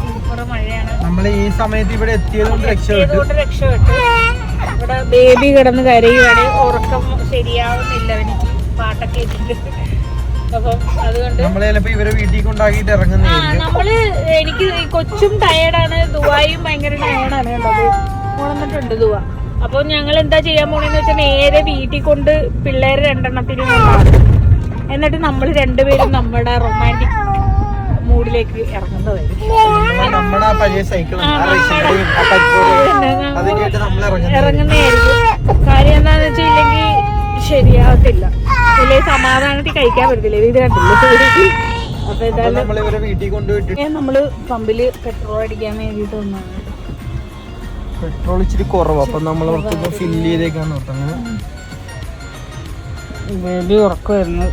സൂപ്പർ മഴയാണ്. നമ്മൾ ഈ സമയത്ത് ഇവിടെ എത്തിയതുകൊണ്ട് രക്ഷപ്പെട്ടു. ഇവിടെ ബേബി കിടന്ന് കരയുവാണ്. ഉറക്കം ശരിയാവുന്നില്ല എനിക്ക്, പാട്ടൊക്കെ ഇട്ടിട്ട്. അപ്പം അതുകൊണ്ട് നമ്മള് ചിലപ്പോ ഇവരെ വീട്ടിൽ കൊണ്ടാക്കിട്ട് ഇറങ്ങുന്നതായിരിക്കും. നമ്മള് എനിക്ക് കൊച്ചും ടയേർഡാണ്, ദുബായും ഭയങ്കര ടയേർഡാണ്. കണ്ടത് ഉണർന്നിട്ടുണ്ട് ദുബ. അപ്പൊ ഞങ്ങൾ എന്താ ചെയ്യാൻ പോണെന്ന് വെച്ചാൽ നേരെ വീട്ടിൽ കൊണ്ട് പിള്ളേരെ 2 എണ്ണത്തിന് എന്നിട്ട് നമ്മൾ രണ്ടുപേരും നമ്മുടെ റൊമാൻറ്റിക് മൂഡിലേക്ക് ഇറങ്ങുന്നതായിരിക്കും. ഇറങ്ങുന്നതായിരിക്കും. കാര്യം എന്താന്ന് വെച്ചാൽ ഇല്ലെങ്കിൽ ശരിയാവത്തില്ല, ഇല്ലേ സമാധാനത്തിൽ കഴിക്കാൻ പറ്റത്തില്ല. ഇത് കണ്ടില്ലേ? അപ്പൊ എന്തായാലും നമ്മള് പമ്പില് പെട്രോൾ അടിക്കാൻ വേണ്ടിട്ട് വന്നാണ്. പെട്രോൾ ഇച്ചിരി കുറവാ, അപ്പൊ നമ്മൾ ഫില്ല് ചെയ്തേക്കാന്ന് ഓർത്തങ്ങനെ. ബേബി ഉറക്കമായിരുന്നു,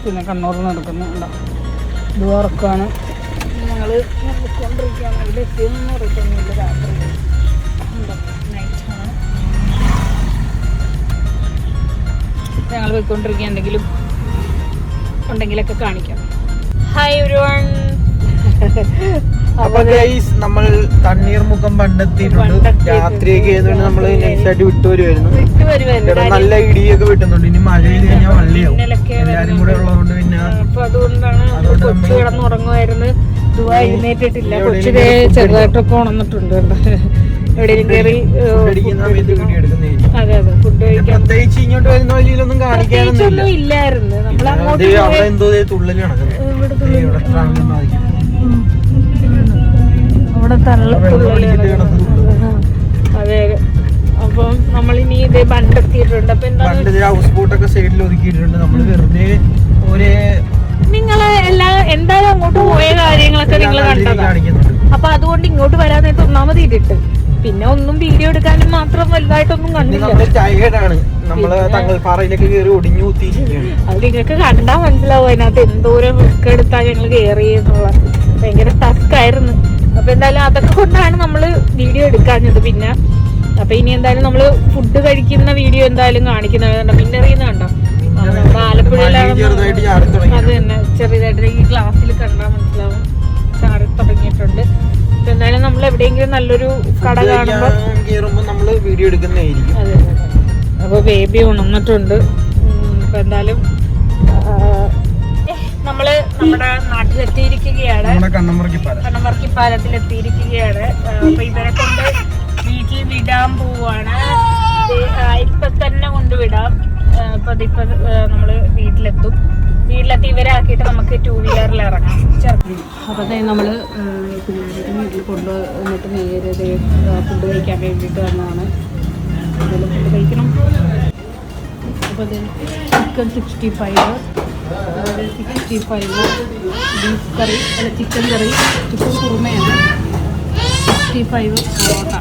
പിന്നെ കണ്ണൂർന്ന് എടുക്കുന്നുണ്ടോ ഇത് ഉറക്കമാണ്. ഞങ്ങള് കൊണ്ടിരിക്കുകയാണ്. അതിൽ എത്തിയൊന്നും ഉറക്കൊന്നുമില്ല. രാത്രി നൈറ്റാണ് ഞങ്ങൾ പോയിക്കൊണ്ടിരിക്കുക. ഉണ്ടെങ്കിലൊക്കെ കാണിക്കാം. Hi everyone. അപ്പൊ ഗൈസ് നമ്മൾ തണ്ണീർമുക്കം പണ്ടെത്തിയിട്ടുണ്ട്. രാത്രിയൊക്കെ ആയതുകൊണ്ട് നമ്മള് നൈസായിട്ട് വിട്ടുവരുമായിരുന്നു. നല്ല ഇടിയൊക്കെ വിട്ടുന്നുണ്ട്. ഇനി മഴ ചെയ്ത് കഴിഞ്ഞാൽ വള്ളിയാവും. എല്ലാരും കൂടെ ഉള്ളതുകൊണ്ട് പിന്നെ അതുകൊണ്ടാണ് കൊച്ചു കിടന്നുറങ്ങുമായിരുന്നു. ദുബായ് എഴുന്നേറ്റിട്ടില്ല. കൊച്ചിനെ ചെറുതായിട്ടൊക്കെ ഉണർന്നിട്ടുണ്ട്. എവിടെയും കയറി അതെ അതെ ഫുഡ് കഴിക്കാൻ പ്രത്യേകിച്ച് ഇങ്ങോട്ട് വരുന്ന വഴിയിലൊന്നും കാണിക്കാനൊന്നും ഇല്ലായിരുന്നു. നമ്മൾ അങ്ങോട്ട് എന്തോ തുള്ളല് നടക്കുന്നത്. അവിടെ അതെ. അപ്പം നമ്മളിനി ഇതേ ബണ്ടെത്തിയിട്ടുണ്ട്. അപ്പൊ എന്താ ഹൗസ് ബോട്ടൊക്കെ സൈഡിൽ ഒതുക്കിയിട്ടുണ്ട്. നമ്മൾ വെറുതെ ഒരേ നിങ്ങള് എന്തായാലും അങ്ങോട്ട് പോയ കാര്യങ്ങളൊക്കെ നിങ്ങൾ കണ്ടതാണ്. അപ്പൊ അതുകൊണ്ട് ഇങ്ങോട്ട് വരാൻ നേരത്തെ ഒന്നാമത് ഇട്ടിട്ട് പിന്നെ ഒന്നും വീഡിയോ എടുക്കാനും മാത്രം വലുതായിട്ടൊന്നും കണ്ടില്ല. നമ്മള് തങ്ങൾപ്പാറയിലേക്ക് കയറി ഒടിഞ്ഞു കുത്തിയിരിക്കുകയാണ്. അത് നിങ്ങൾക്ക് കണ്ടാൽ മനസ്സിലാവും അതിനകത്ത് എന്തോരം റിസ്ക് എടുത്താ ഞങ്ങൾ കയറി എന്നുള്ള. ഭയങ്കര ടസ്ക് ആയിരുന്നു. അപ്പൊ എന്തായാലും അതൊക്കെ കൊണ്ടാണ് നമ്മള് വീഡിയോ എടുക്കാഞ്ഞത്. പിന്നെ അപ്പൊ ഇനി എന്തായാലും നമ്മള് ഫുഡ് കഴിക്കുന്ന വീഡിയോ എന്തായാലും കാണിക്കുന്നത്. പിന്നെ അറിയുന്ന കണ്ടോ ആലപ്പുഴയിലാണ്. അത് തന്നെ ചെറിയതായിട്ട് ഈ ഗ്ലാസ്സിൽ കണ്ടാൽ മനസ്സിലാവും ചാടി തുടങ്ങിയിട്ടുണ്ട്. അപ്പൊ എന്തായാലും നമ്മൾ എവിടെയെങ്കിലും നല്ലൊരു കട കാണുമ്പോ നമ്മള് വീഡിയോ എടുക്കുന്നതായിരിക്കും. അതെ. അപ്പൊ ബേബി ഉണർന്നിട്ടുണ്ട്. അപ്പൊ എന്തായാലും നമ്മള് നമ്മുടെ നാട്ടിലെത്തിയിരിക്കുകയാണ്. കണ്ണമർക്കി പാലത്തിൽ എത്തിയിരിക്കുകയാണ്. അപ്പൊ ഇവരെ കൊണ്ട് വീട്ടിൽ വിടാൻ പോവാണ്. ഇപ്പൊ തന്നെ കൊണ്ടുവിടാം. ഇപ്പൊ നമ്മള് വീട്ടിലെത്തി ഇവരാക്കിയിട്ട് നമുക്ക് 2 വീലറിൽ ഇറങ്ങാം. അപ്പൊ നമ്മള് പിള്ളേരെ വീട്ടിൽ കൊണ്ടുവന്നിട്ട് നേരെ ഫുഡ് കഴിക്കാൻ വേണ്ടിയിട്ട് വന്നതാണ്. ഫുഡ് കഴിക്കണം. അപ്പോൾ ചിക്കൻ 65, ബീഫ് കറി അല്ല ചിക്കൻ കറി, ചിക്കൻ കുറുമയാണ്. 65 പൊറോട്ട.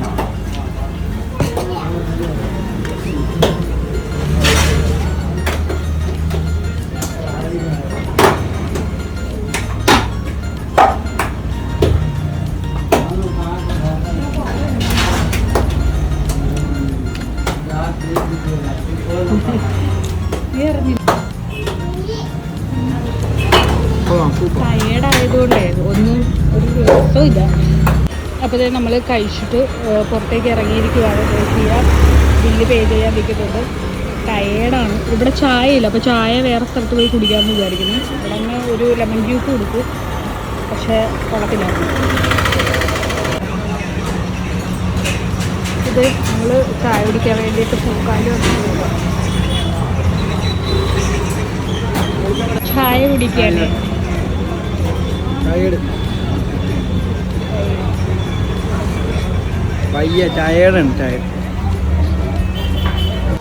ടയേർഡായതുകൊണ്ടേ ഒന്നും ഒരു രസമില്ല. അപ്പോൾ നമ്മൾ കഴിച്ചിട്ട് പുറത്തേക്ക് ഇറങ്ങിയിരിക്കുകയാണ്. ബില്ല് പേ ചെയ്യാൻ ഇരിക്കുന്നുണ്ട്. ടയേർഡാണ്. ഇവിടെ ചായ ഇല്ല, അപ്പോൾ ചായ വേറെ സ്ഥലത്ത് പോയി കുടിക്കാമെന്ന് വിചാരിക്കുന്നു. ഇവിടെ തന്നെ ഒരു ലെമൺ ജ്യൂസ് കൊടുത്തു, പക്ഷേ കുഴപ്പമില്ലായിരുന്നു. ഇത് നമ്മൾ ചായ കുടിക്കാൻ വേണ്ടിയിട്ട് പൂക്കാലി വന്നു. ചായ കുടിക്കാനേ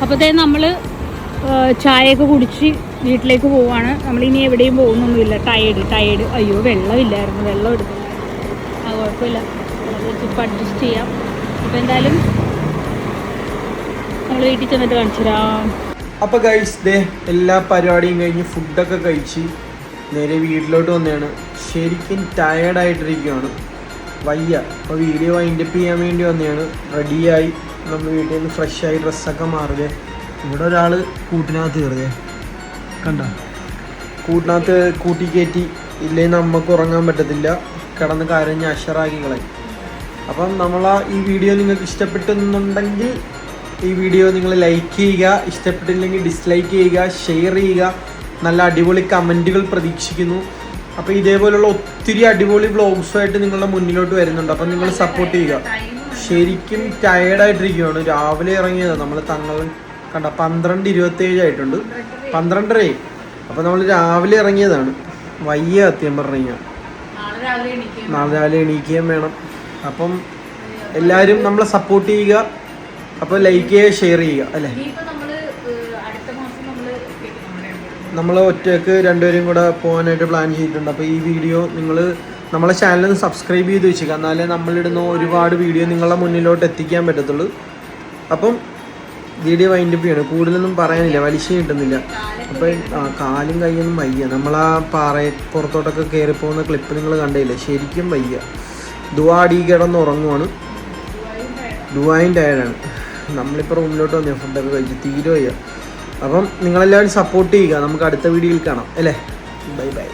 അപ്പോഴത്തേ നമ്മൾ ചായയൊക്കെ കുടിച്ച് വീട്ടിലേക്ക് പോവാണ്. നമ്മളിനി എവിടെയും പോകുന്നൊന്നുമില്ല. ടയേർഡ്. അയ്യോ വെള്ളമില്ലായിരുന്നു, വെള്ളം എടുക്കും. കുഴപ്പമില്ല, ഇപ്പം അഡ്ജസ്റ്റ് ചെയ്യാം. അപ്പോൾ എന്തായാലും നമ്മൾ വീട്ടിൽ ചെന്നിട്ട് കാണിച്ചു തരാം. അപ്പോൾ ഗൈസ് ദേ എല്ലാ പരിപാടിയും കഴിഞ്ഞ് ഫുഡൊക്കെ കഴിച്ച് നേരെ വീട്ടിലോട്ട് വന്നതാണ്. ശരിക്കും ടയേർഡായിട്ടിരിക്കുകയാണ്, വയ്യ. അപ്പോൾ വീഡിയോ വൈൻഡപ്പ് ചെയ്യാൻ വേണ്ടി വന്നതാണ്. റെഡിയായി നമ്മൾ വീട്ടിൽ നിന്ന് ഫ്രഷായി ഡ്രസ്സൊക്കെ മാറുക. ഇവിടെ ഒരാൾ കൂട്ടിനകത്ത് കയറുക, കണ്ട കൂട്ടിനകത്ത് കൂട്ടി കയറ്റി ഇല്ലെങ്കിൽ നമുക്ക് ഉറങ്ങാൻ പറ്റത്തില്ല, കിടന്ന് കരഞ്ഞ് അഷറാക്കി കളയും. അപ്പം ഈ വീഡിയോ നിങ്ങൾക്ക് ഇഷ്ടപ്പെട്ടെന്നുണ്ടെങ്കിൽ ഈ വീഡിയോ നിങ്ങൾ ലൈക്ക് ചെയ്യുക, ഇഷ്ടപ്പെട്ടില്ലെങ്കിൽ ഡിസ്ലൈക്ക് ചെയ്യുക, ഷെയർ ചെയ്യുക, നല്ല അടിപൊളി കമൻറ്റുകൾ പ്രതീക്ഷിക്കുന്നു. അപ്പോൾ ഇതേപോലുള്ള ഒത്തിരി അടിപൊളി വ്ളോഗ്സുമായിട്ട് നിങ്ങളുടെ മുന്നിലോട്ട് വരുന്നുണ്ട്. അപ്പം നിങ്ങൾ സപ്പോർട്ട് ചെയ്യുക. ശരിക്കും ടയേർഡായിട്ടിരിക്കുകയാണ്, രാവിലെ ഇറങ്ങിയതാണ് നമ്മൾ. തങ്ങൾ കണ്ട 12:27 ആയിട്ടുണ്ട്, 12:30. അപ്പോൾ നമ്മൾ രാവിലെ ഇറങ്ങിയതാണ്. വയ്യ സത്യം പറഞ്ഞു കഴിഞ്ഞാൽ. നാളെ രാവിലെ എണീക്കുകയും വേണം. അപ്പം എല്ലാവരും നമ്മളെ സപ്പോർട്ട് ചെയ്യുക. അപ്പോൾ ലൈക്ക് ചെയ്യുക, ഷെയർ ചെയ്യുക അല്ലേ. നമ്മൾ ഒറ്റയ്ക്ക് രണ്ടുപേരും കൂടെ പോകാനായിട്ട് പ്ലാൻ ചെയ്തിട്ടുണ്ട്. അപ്പോൾ ഈ വീഡിയോ നിങ്ങൾ നമ്മളെ ചാനലിൽ സബ്സ്ക്രൈബ് ചെയ്ത് വെച്ചേക്കുക, എന്നാലേ നമ്മളിടുന്ന ഒരുപാട് വീഡിയോ നിങ്ങളുടെ മുന്നിലോട്ട് എത്തിക്കാൻ പറ്റത്തുള്ളൂ. അപ്പം വീഡിയോ വൈൻഡപ്പ് ചെയ്യണം, കൂടുതലൊന്നും പറയാനില്ല, വലിച്ചു കിട്ടുന്നില്ല. അപ്പം കാലും കൈയൊന്നും വയ്യ. നമ്മളാ പുറത്തോട്ടൊക്കെ കയറി പോകുന്ന ക്ലിപ്പ് നിങ്ങൾ കണ്ടില്ലേ, ശരിക്കും വയ്യ. ദുവാടി കിടന്ന് ഉറങ്ങുവാണ്, ദുവായും ടയർഡാണ്. നമ്മളിപ്പോൾ റൂമിലോട്ട് വന്നേ, ഫുഡൊക്കെ കഴിച്ച് തീരെ വയ്യ. അപ്പം നിങ്ങളെല്ലാവരും സപ്പോർട്ട് ചെയ്യുക. നമുക്ക് അടുത്ത വീഡിയോയിൽ കാണാം അല്ലേ. Bye bye.